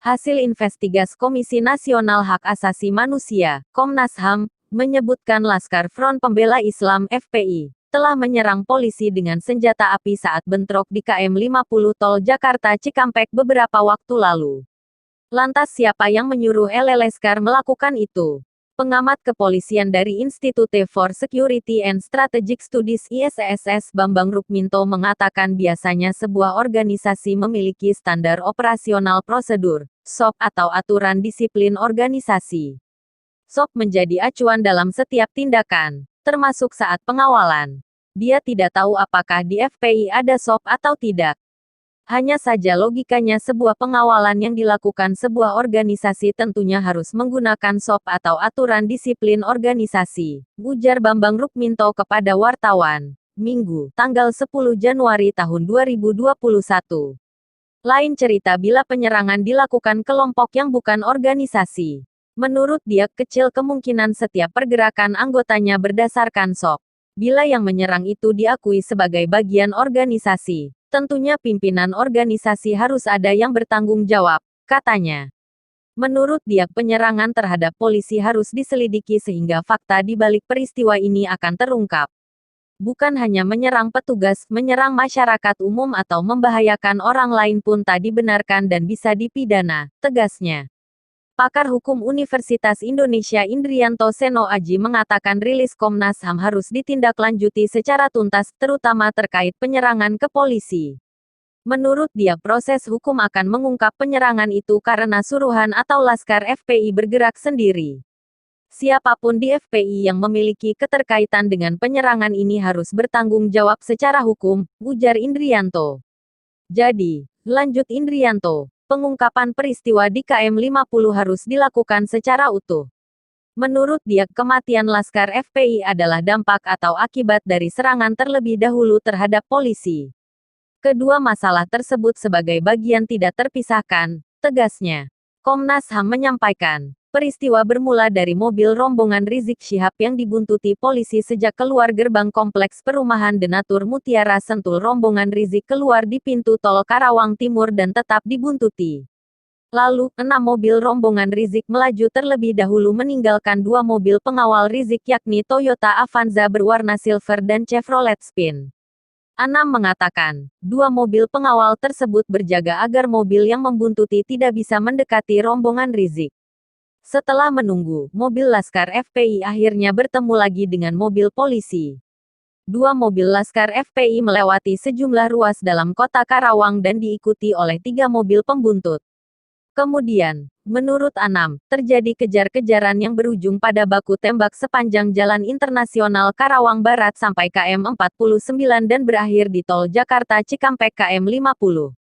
Hasil investigasi Komisi Nasional Hak Asasi Manusia, Komnas HAM, menyebutkan Laskar Front Pembela Islam (FPI) telah menyerang polisi dengan senjata api saat bentrok di KM 50 Tol Jakarta Cikampek beberapa waktu lalu. Lantas siapa yang menyuruh Laskar melakukan itu? Pengamat kepolisian dari Institute for Security and Strategic Studies ISSS Bambang Rukminto mengatakan biasanya sebuah organisasi memiliki standar operasional prosedur, SOP atau aturan disiplin organisasi. SOP menjadi acuan dalam setiap tindakan, termasuk saat pengawalan. Dia tidak tahu apakah di FPI ada SOP atau tidak. Hanya saja logikanya sebuah pengawalan yang dilakukan sebuah organisasi tentunya harus menggunakan SOP atau aturan disiplin organisasi, ujar Bambang Rukminto kepada wartawan, Minggu, tanggal 10 Januari tahun 2021. Lain cerita bila penyerangan dilakukan kelompok yang bukan organisasi. Menurut dia, kecil kemungkinan setiap pergerakan anggotanya berdasarkan SOP. Bila yang menyerang itu diakui sebagai bagian organisasi, tentunya pimpinan organisasi harus ada yang bertanggung jawab, katanya. Menurut dia, penyerangan terhadap polisi harus diselidiki sehingga fakta di balik peristiwa ini akan terungkap. Bukan hanya menyerang petugas, menyerang masyarakat umum atau membahayakan orang lain pun tak dibenarkan dan bisa dipidana, tegasnya. Pakar Hukum Universitas Indonesia Indrianto Seno Aji mengatakan rilis Komnas HAM harus ditindaklanjuti secara tuntas, terutama terkait penyerangan ke polisi. Menurut dia, proses hukum akan mengungkap penyerangan itu karena suruhan atau Laskar FPI bergerak sendiri. Siapapun di FPI yang memiliki keterkaitan dengan penyerangan ini harus bertanggung jawab secara hukum, ujar Indrianto. Jadi, lanjut Indrianto, pengungkapan peristiwa di KM 50 harus dilakukan secara utuh. Menurut dia, kematian Laskar FPI adalah dampak atau akibat dari serangan terlebih dahulu terhadap polisi. Kedua masalah tersebut sebagai bagian tidak terpisahkan, tegasnya. Komnas HAM menyampaikan, peristiwa bermula dari mobil rombongan Rizik Syihab yang dibuntuti polisi sejak keluar gerbang kompleks perumahan Denatur Mutiara Sentul. Rombongan Rizik keluar di pintu tol Karawang Timur dan tetap dibuntuti. Lalu, 6 mobil rombongan Rizik melaju terlebih dahulu meninggalkan 2 mobil pengawal Rizik yakni Toyota Avanza berwarna silver dan Chevrolet Spin. Anam mengatakan, 2 mobil pengawal tersebut berjaga agar mobil yang membuntuti tidak bisa mendekati rombongan Rizik. Setelah menunggu, mobil Laskar FPI akhirnya bertemu lagi dengan mobil polisi. 2 mobil Laskar FPI melewati sejumlah ruas dalam kota Karawang dan diikuti oleh 3 mobil pembuntut. Kemudian, menurut Anam, terjadi kejar-kejaran yang berujung pada baku tembak sepanjang Jalan Internasional Karawang Barat sampai KM 49 dan berakhir di Tol Jakarta Cikampek KM 50.